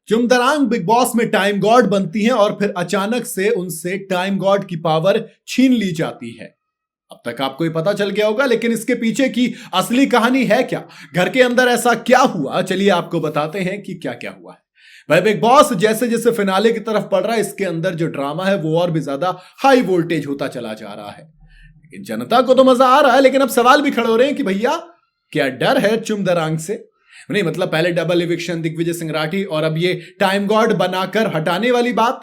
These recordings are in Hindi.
चुमदरांग बिग बॉस में टाइम गॉड बनती हैं और फिर अचानक से उनसे टाइम गॉड की पावर छीन ली जाती है। अब तक आपको ये पता चल गया होगा, लेकिन इसके पीछे की असली कहानी है क्या? घर के अंदर ऐसा क्या हुआ? चलिए आपको बताते हैं कि क्या क्या हुआ है। भाई बिग बॉस जैसे जैसे फिनाले की तरफ बढ़ रहा है, इसके अंदर जो ड्रामा है वो और भी ज्यादा हाई वोल्टेज होता चला जा रहा है। जनता को तो मजा आ रहा है, लेकिन अब सवाल भी खड़े हो रहे हैं कि भैया क्या डर है चुमदरांग से? नहीं मतलब पहले डबल इविक्शन दिग्विजय सिंह राठी और अब ये टाइम गॉड बनाकर हटाने वाली बात,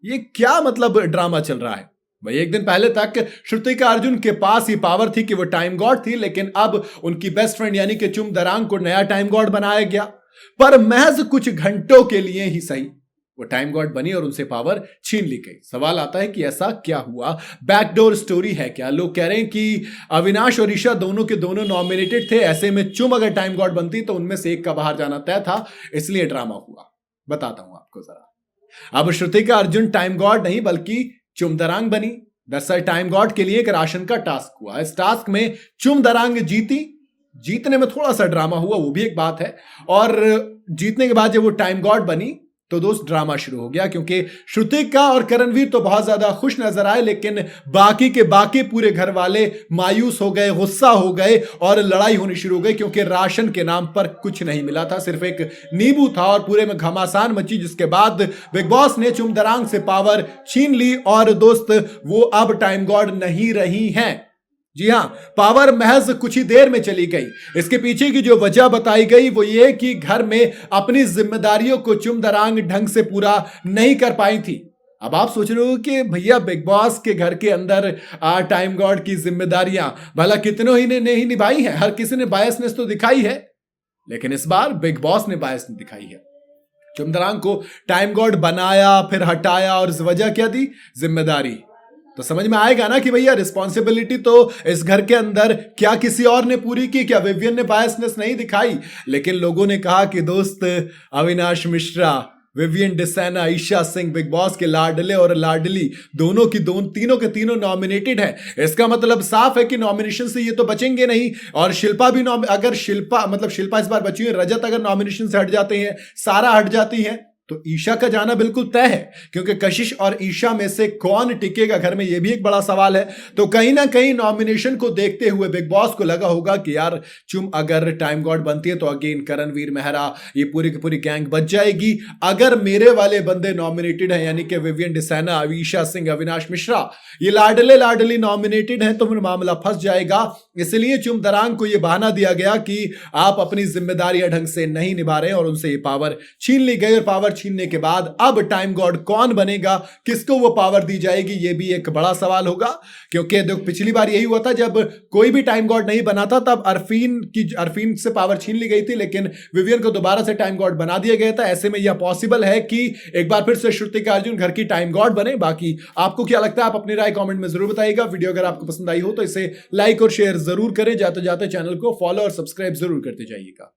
ये क्या मतलब ड्रामा चल रहा है? भाई एक दिन पहले तक श्रुतिका अर्जुन के पास ही पावर थी कि वो टाइम गॉड थी, लेकिन अब उनकी बेस्ट फ्रेंड यानी कि चुमदरांग को नया टाइम गॉड बनाया गया। पर महज कुछ घंटों के लिए ही सही वो टाइम गॉड बनी और उनसे पावर छीन ली गई। सवाल आता है कि ऐसा क्या हुआ? बैकडोर स्टोरी है क्या? लोग कह रहे हैं कि अविनाश और ईशा दोनों के दोनों नॉमिनेटेड थे, ऐसे में चुम अगर टाइम गॉड बनती तो उनमें से एक का बाहर जाना तय था, इसलिए ड्रामा हुआ। बताता हूं आपको जरा। अब श्रुतिका अर्जुन टाइम गॉड नहीं बल्कि चुमदरांग बनी। दरअसल टाइम गॉड के लिए एक राशन का टास्क हुआ। इस टास्क में चुमदरांग जीती। जीतने में थोड़ा सा ड्रामा हुआ, वो भी एक बात है। और जीतने के बाद जब वो टाइम गॉड बनी तो दोस्त ड्रामा शुरू हो गया, क्योंकि श्रुतिका और करणवीर तो बहुत ज्यादा खुश नजर आए, लेकिन बाकी के बाकी पूरे घर वाले मायूस हो गए, गुस्सा हो गए और लड़ाई होनी शुरू हो गई, क्योंकि राशन के नाम पर कुछ नहीं मिला था, सिर्फ एक नींबू था और पूरे में घमासान मची। जिसके बाद बिग बॉस ने चुमदरांग से पावर छीन ली और दोस्त वो अब टाइम गॉड नहीं रही हैं। जी हां, पावर महज कुछ ही देर में चली गई। इसके पीछे की जो वजह बताई गई वो ये कि घर में अपनी जिम्मेदारियों को चुमदरांग ढंग से पूरा नहीं कर पाई थी। अब आप सोच रहे हो कि भैया बिग बॉस के घर के अंदर टाइम गॉड की जिम्मेदारियां भला कितनों ही ने नहीं निभाई है? हर किसी ने बायसनेस तो दिखाई है, लेकिन इस बार बिग बॉस ने बायसनेस दिखाई है। चुमदरांग को टाइम गॉड बनाया, फिर हटाया, और इस वजह क्या दी? जिम्मेदारी। तो समझ में आएगा ना कि भैया रिस्पॉन्सिबिलिटी तो इस घर के अंदर क्या किसी और ने पूरी की? क्या विवियन ने बायसनेस नहीं दिखाई? लेकिन लोगों ने कहा कि दोस्त अविनाश मिश्रा, विवियन डिसैना, ईशा सिंह बिग बॉस के लाडले और लाडली दोनों तीनों के तीनों नॉमिनेटेड है। इसका मतलब साफ है कि नॉमिनेशन से ये तो बचेंगे नहीं। और शिल्पा भी अगर शिल्पा इस बार बची हुई, रजत अगर नॉमिनेशन से हट जाते हैं, सारा हट जाती है, तो ईशा का जाना बिल्कुल तय है, क्योंकि कशिश और ईशा में से कौन टिकेगा घर में, यह भी एक बड़ा सवाल है। तो कहीं ना कहीं नॉमिनेशन को देखते हुए बिग बॉस को लगा होगा कि यार चुम अगर टाइम गॉड बनती है तो अगेन करणवीर मेहरा, ये पूरी की पूरी गैंग बच जाएगी। अगर मेरे वाले बंदे नॉमिनेटेड हैं, यानी कि विवियन डिसैना, ईशा सिंह, अविनाश मिश्रा, ये लाडले लाडली नॉमिनेटेड हैं, तो फिर मामला फंस जाएगा। इसलिए चुमदरांग को यह बहाना दिया गया कि आप अपनी जिम्मेदारियां ढंग से नहीं निभा रहे हैं और उनसे ये पावर छीन ली गई। और पावर छीनने के बाद अब टाइम गॉड कौन बनेगा, किसको वो पावर दी जाएगी, ये भी एक बड़ा सवाल होगा। क्योंकि पिछली बार यही हुआ था, जब कोई भी टाइम गॉड नहीं बना था तब अरफीन से पावर छीन ली गई थी, लेकिन विवियन को दोबारा से टाइम गॉड बना दिया गया था। ऐसे में यह पॉसिबल है कि एक बार फिर से श्रुतिका अर्जुन घर की टाइम गॉड बने। बाकी आपको क्या लगता है, आप अपनी राय कमेंट में जरूर बताइएगा। वीडियो अगर आपको पसंद आई हो तो इसे लाइक और शेयर जरूर करें। जाते जाते चैनल को फॉलो और सब्सक्राइब जरूर करते जाइएगा।